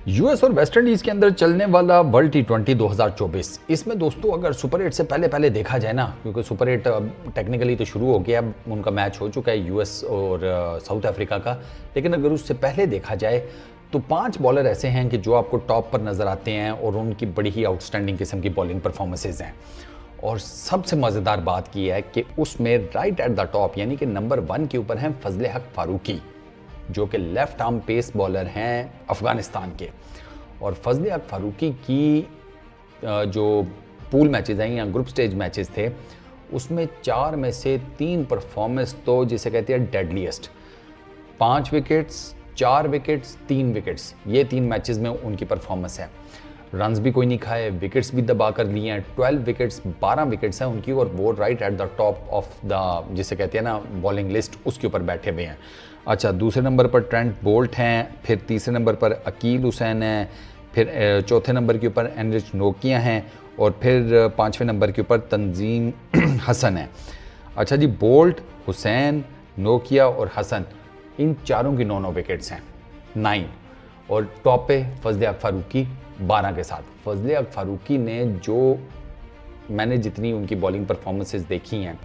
US और West Indies के अंदर चलने वाला वर्ल्ड T20 2024, इसमें दोस्तों अगर सुपर 8 से पहले देखा जाए ना, क्योंकि सुपर 8 टेक्निकली तो शुरू हो गया, अब उनका मैच हो चुका है यूएस और साउथ अफ्रीका का, लेकिन अगर उससे पहले देखा जाए तो 5 बॉलर ऐसे हैं कि जो आपको टॉप पर नज़र आते हैं और उनकी बड़ी ही आउटस्टैंडिंग किस्म की बॉलिंग परफॉर्मेंसेज हैं। और सबसे मज़ेदार बात की है कि उसमें राइट एट द टॉप यानी कि नंबर 1 के ऊपर हैं फजले हक फारूकी, जो कि लेफ्ट आर्म पेस बॉलर हैं अफ़गानिस्तान के। और फजले हक फारूकी की जो पूल मैचेस हैं या ग्रुप स्टेज मैचेस थे, उसमें 4 में से 3 परफॉर्मेंस तो जिसे कहते हैं डेडलीस्ट, 5 विकेट्स, 4 विकेट्स, 3 विकेट्स, ये 3 मैचेस में उनकी परफॉर्मेंस है। रन्स भी कोई नहीं खाए, विकेट्स भी दबा कर लिए हैं, 12 विकेट्स, 12 विकेट्स हैं उनकी, और वो right at the top of the जिसे कहते हैं ना बॉलिंग लिस्ट, उसके ऊपर बैठे हुए हैं। अच्छा, दूसरे नंबर पर ट्रेंट बोल्ट हैं, फिर तीसरे नंबर पर अकील हुसैन हैं, फिर चौथे नंबर के ऊपर एनरिच नोकिया हैं, और फिर 5वें नंबर के ऊपर तंजीम हसन है। अच्छा जी, बोल्ट, हुसैन, नोकिया और हसन, इन चारों की 9 विकेट्स हैं, 9। और टॉप पे फजले हक फारूकी 12 के साथ। फजले हक फारूकी ने जो मैंने जितनी उनकी बॉलिंग परफॉर्मेंसेस देखी हैं,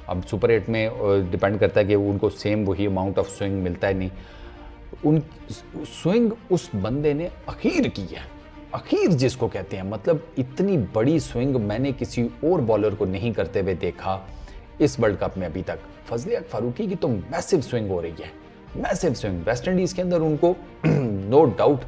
अब सुपर 8 में डिपेंड करता है कि उनको सेम वही अमाउंट ऑफ स्विंग मिलता है नहीं, उन स्विंग उस बंदे ने अखीर की है, अखीर जिसको कहते हैं, मतलब इतनी बड़ी स्विंग मैंने किसी और बॉलर को नहीं करते हुए देखा इस वर्ल्ड कप में अभी तक। फजले हक फारूकी की तो मैसिव स्विंग हो रही है, मैसिव स्विंग। वेस्ट इंडीज़ के अंदर उनको नो डाउट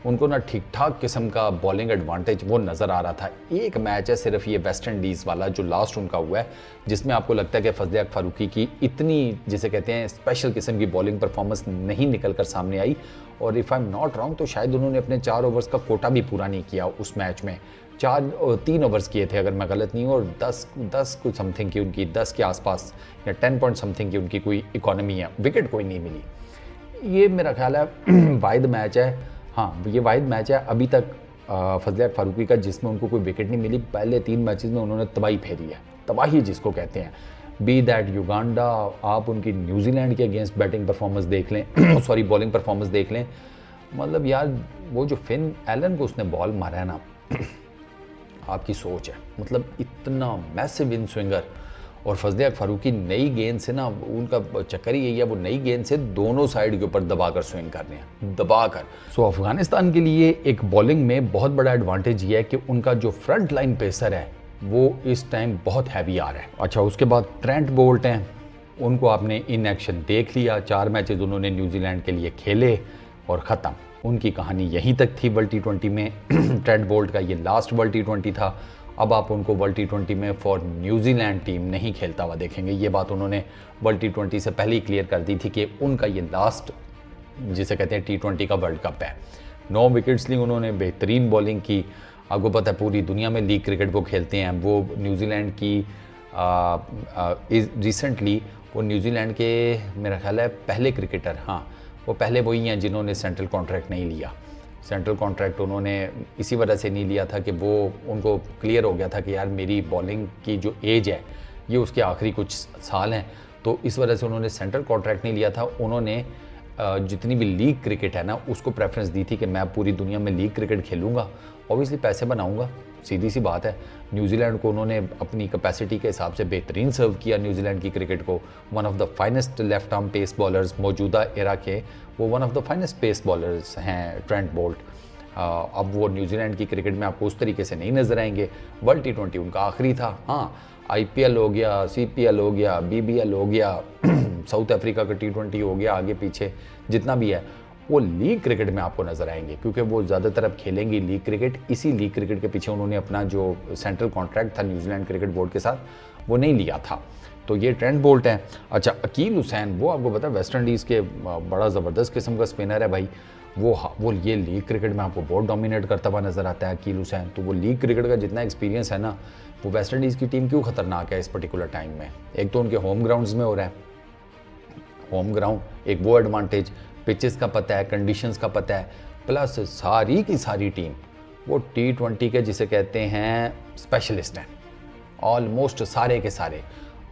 उनको ना ठीक ठाक किस्म का बॉलिंग एडवांटेज वो नज़र आ रहा था। एक मैच है सिर्फ ये वेस्ट इंडीज़ वाला जो लास्ट उनका हुआ है, जिसमें आपको लगता है कि फजले हक फारूकी की इतनी जिसे कहते हैं स्पेशल किस्म की बॉलिंग परफॉर्मेंस नहीं निकल कर सामने आई। और if I am not wrong तो शायद उन्होंने अपने 4 ओवर्स का कोटा भी पूरा नहीं किया उस मैच में। 3 ओवर्स किए थे अगर मैं गलत नहीं हूँ, और 10 कुछ समथिंग की उनकी, 10 के आसपास या 10 पॉइंट समथिंग की उनकी कोई इकॉनमी है, विकेट कोई नहीं मिली। ये मेरा ख्याल है वाहिद मैच है, हाँ ये वाहिद मैच है अभी तक फजले हक फारूकी का जिसमें उनको कोई विकेट नहीं मिली। पहले 3 मैचेस में उन्होंने तबाही फेरी है, तबाही जिसको कहते हैं, बी दैट युगांडा, आप उनकी न्यूजीलैंड के अगेंस्ट बैटिंग परफॉर्मेंस देख लें सॉरी बॉलिंग परफॉर्मेंस देख लें, मतलब यार वो जो फिन एलन को उसने बॉल मारा है ना आपकी सोच है, मतलब इतना मैसिव इन स्विंगर। और फजले हक फारूकी नई गेंद से ना, उनका चक्कर ही यही है, वो नई गेंद से दोनों साइड के ऊपर दबाकर स्विंग कर रहे हैं, दबाकर। सो अफगानिस्तान के लिए एक बॉलिंग में बहुत बड़ा एडवांटेज ये है कि उनका जो फ्रंट लाइन पेसर है वो इस टाइम बहुत हैवी आ रहा है। अच्छा, उसके बाद ट्रेंट बोल्ट हैं, उनको आपने इन एक्शन देख लिया, 4 मैचेज उन्होंने न्यूजीलैंड के लिए खेले और ख़त्म, उनकी कहानी यहीं तक थी वर्ल्ड T20 में। ट्रेंट बोल्ट का ये लास्ट वर्ल्ड T20 था। अब आप उनको वर्ल्ड T20 में फॉर न्यूजीलैंड टीम नहीं खेलता हुआ देखेंगे। ये बात उन्होंने वर्ल्ड T20 से पहले ही क्लियर कर दी थी कि उनका ये लास्ट जिसे कहते हैं T20 का वर्ल्ड कप है। 9 विकेट्स ली उन्होंने, बेहतरीन बॉलिंग की। आपको पता है पूरी दुनिया में लीग क्रिकेट वो खेलते हैं, वो न्यूजीलैंड की रिसेंटली वो न्यूजीलैंड के मेरा ख्याल है पहले क्रिकेटर, हाँ वो पहले वही हैं जिन्होंने सेंट्रल कॉन्ट्रैक्ट नहीं लिया। सेंट्रल कॉन्ट्रैक्ट उन्होंने इसी वजह से नहीं लिया था कि वो उनको क्लियर हो गया था कि यार मेरी बॉलिंग की जो एज है ये उसके आखिरी कुछ साल हैं, तो इस वजह से उन्होंने सेंट्रल कॉन्ट्रैक्ट नहीं लिया था। उन्होंने जितनी भी लीग क्रिकेट है ना उसको प्रेफरेंस दी थी कि मैं पूरी दुनिया में लीग क्रिकेट खेलूँगा, ऑब्वियसली पैसे बनाऊँगा, सीधी सी बात है। न्यूजीलैंड को उन्होंने अपनी कैपेसिटी के हिसाब से बेहतरीन सर्व किया, न्यूजीलैंड की क्रिकेट को। One of the finest left arm pace bowlers मौजूदा एरा के, वो one of the finest pace bowlers हैं ट्रेंट बोल्ट। अब वो न्यूजीलैंड की क्रिकेट में आपको उस तरीके से नहीं नजर आएंगे। वर्ल्ड T20 उनका आखिरी था, हाँ IPL हो गया, CPL हो गया, BBL हो गया, साउथ अफ्रीका का T20 हो गया, आगे पीछे जितना भी है वो लीग क्रिकेट में आपको नजर आएंगे, क्योंकि वो ज़्यादातर अब खेलेंगी लीग क्रिकेट। इसी लीग क्रिकेट के पीछे उन्होंने अपना जो सेंट्रल कॉन्ट्रैक्ट था न्यूजीलैंड क्रिकेट बोर्ड के साथ वो नहीं लिया था। तो ये ट्रेंट बोल्ट हैं। अच्छा, अकील हुसैन, वो आपको पता है वेस्ट इंडीज़ के बड़ा ज़बरदस्त किस्म का स्पिनर है भाई, वो ये लीग क्रिकेट में आपको बहुत डोमिनेट करता हुआ नज़र आता है अकील हुसैन। तो वो लीग क्रिकेट का जितना एक्सपीरियंस है ना, वो वेस्ट इंडीज़ की टीम क्यों ख़तरनाक है इस पर्टिकुलर टाइम में। एक तो उनके होम ग्राउंड्स में हो रहा है, होम ग्राउंड एक वो एडवांटेज, पिचेस का पता है, कंडीशंस का पता है, प्लस सारी की सारी टीम वो T20 के जिसे कहते हैं स्पेशलिस्ट हैं, ऑलमोस्ट सारे के सारे।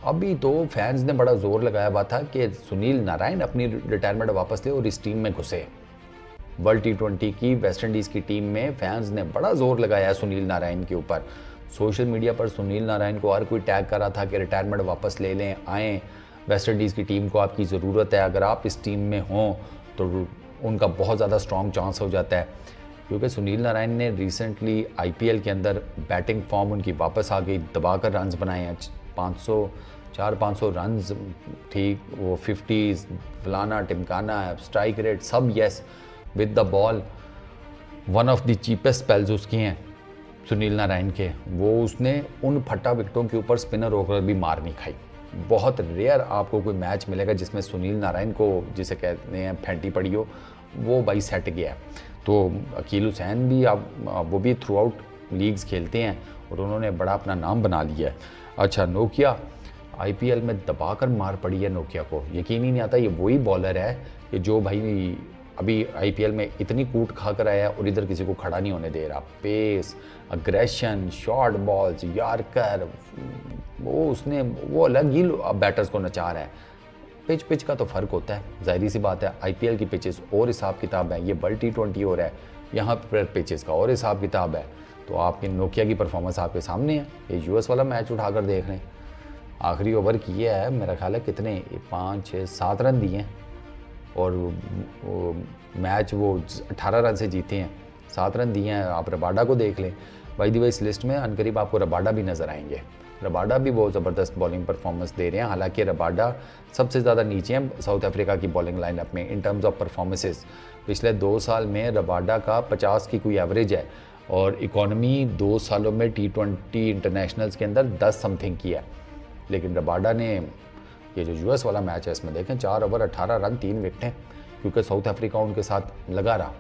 अभी तो फैंस ने बड़ा जोर लगाया हुआ था कि सुनील नारायण अपनी रिटायरमेंट वापस ले और इस टीम में घुसे। वर्ल्ड T20 की वेस्ट इंडीज़ की टीम में फैंस ने बड़ा जोर लगाया है सुनील नारायण के ऊपर। सोशल मीडिया पर सुनील नारायण को हर कोई टैग कर रहा था कि रिटायरमेंट वापस ले लें, आएँ, वेस्ट इंडीज़ की टीम को आपकी ज़रूरत है, अगर आप इस टीम में हों तो उनका बहुत ज़्यादा स्ट्रॉन्ग चांस हो जाता है। क्योंकि सुनील नारायण ने रिसेंटली IPL के अंदर बैटिंग फॉर्म उनकी वापस आ गई, दबाकर रन्स बनाए हैं, 400-500 रन्स, ठीक, वो 50s, फलाना टिमकाना, स्ट्राइक रेट सब yes, with the ball one of the cheapest spells उसकी हैं सुनील नारायण के। वो उसने उन फटा विकेटों के ऊपर स्पिनर होकर भी मार नहीं खाई। बहुत रेयर आपको कोई मैच मिलेगा जिसमें सुनील नारायण को, जिसे कहते हैं फेंटी पड़ी हो, वो भाई सेट गया है। तो अकील हुसैन भी वो भी थ्रू आउट लीग्स खेलते हैं और उन्होंने बड़ा अपना नाम बना लिया है। अच्छा, नोकिया IPL में दबाकर मार पड़ी है नोकिया को, यकीन ही नहीं आता ये वही बॉलर है कि जो भाई अभी IPL में इतनी कूट खा कर आया और इधर किसी को खड़ा नहीं होने दे रहा। Pace, aggression, short balls, yorker, वो अलग ही बैटर्स को नचा रहा है। पिच का तो फ़र्क होता है, जाहिर सी बात है। IPL की पिचेस और हिसाब किताब है, ये वर्ल्ड T20 हो रहा है, यहाँ पर पिचेस का और हिसाब किताब है। तो आपकी नोकिया की परफॉर्मेंस आपके सामने है। ये US वाला मैच उठाकर देख लें, आखिरी ओवर किया है, मेरा ख्याल है कितने 5, 6, 7 रन दिए हैं और मैच वो 18 रन से जीते हैं, 7 रन दिए हैं। आप रबाडा को देख लें, बाय द वे इस लिस्ट में अनकरीब आपको रबाडा भी नज़र आएंगे। रबाडा भी बहुत ज़बरदस्त बॉलिंग परफॉर्मेंस दे रहे हैं, हालांकि रबाडा सबसे ज़्यादा नीचे हैं साउथ अफ्रीका की बॉलिंग लाइनअप में इन टर्म्स ऑफ परफॉर्मेंसेस। पिछले 2 साल में रबाडा का 50 की कोई एवरेज है और इकॉनमी 2 सालों में T20 इंटरनेशनल्स के अंदर 10 समथिंग की है। लेकिन रबाडा ने ये जो US वाला मैच है इसमें देखें, 4 ओवर 18 रन 3 विकेटें, क्योंकि साउथ अफ्रीका उनके साथ लगा रहा।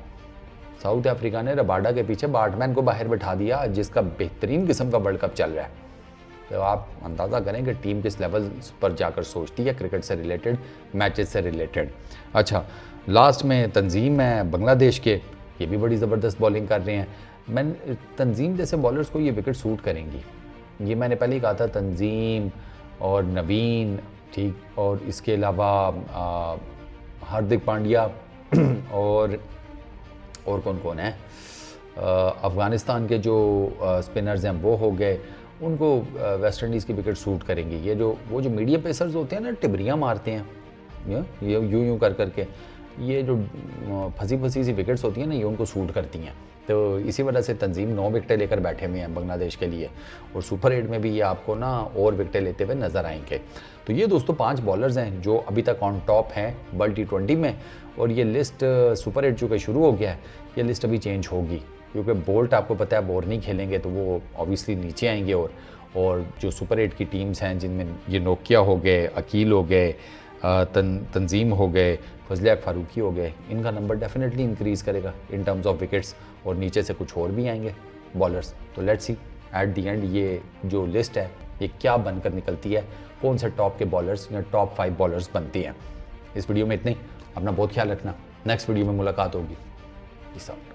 साउथ अफ्रीका ने रबाडा के पीछे बार्टमैन को बाहर बैठा दिया, जिसका बेहतरीन किस्म का वर्ल्ड कप चल रहा है। तो आप अंदाज़ा करें कि टीम किस लेवल पर जाकर सोचती है क्रिकेट से रिलेटेड, मैचेस से रिलेटेड। अच्छा, लास्ट में तंजीम है बांग्लादेश के, ये भी बड़ी ज़बरदस्त बॉलिंग कर रहे हैं। तंजीम जैसे बॉलर्स को ये विकेट सूट करेंगी, ये मैंने पहले ही कहा था। तंजीम और नवीन, ठीक, और इसके अलावा हार्दिक पांड्या और कौन कौन है, अफ़गानिस्तान के जो स्पिनर्स हैं वो हो गए, उनको वेस्ट इंडीज़ की विकेट सूट करेंगी। ये वो जो मीडियम पेसर्स होते हैं ना, टिबरियाँ मारते हैं ये यूं कर करके, ये जो फंसी सी विकेट्स होती हैं ना, ये उनको सूट करती हैं। तो इसी वजह से तंजीम 9 विकेटें लेकर बैठे हुए हैं बांग्लादेश के लिए, और सुपर 8 में भी ये आपको ना और विकेटें लेते हुए नज़र आएंगे। तो ये दोस्तों 5 बॉलर्स हैं जो अभी तक ऑन टॉप हैं वर्ल्ड T20 में, और ये लिस्ट सुपर 8 चूँकि शुरू हो गया है, ये लिस्ट अभी चेंज होगी, क्योंकि बोल्ट आपको पता है बोर नहीं खेलेंगे तो वो ऑब्वियसली नीचे आएंगे। और जो सुपर 8 की टीम्स हैं जिनमें ये नोकिया हो गए, अकील हो गए, तंजीम हो गए, फजलिया फारूकी हो गए, इनका नंबर डेफिनेटली इंक्रीज़ करेगा इन टर्म्स ऑफ विकेट्स, और नीचे से कुछ और भी आएंगे बॉलर्स। तो let's see at the and ये जो लिस्ट है ये क्या बनकर निकलती है, कौन से टॉप के बॉलर्स या टॉप 5 बॉलर्स बनती हैं। इस वीडियो में इतने ही, अपना बहुत ख्याल रखना, नेक्स्ट वीडियो में मुलाकात होगी। Peace out.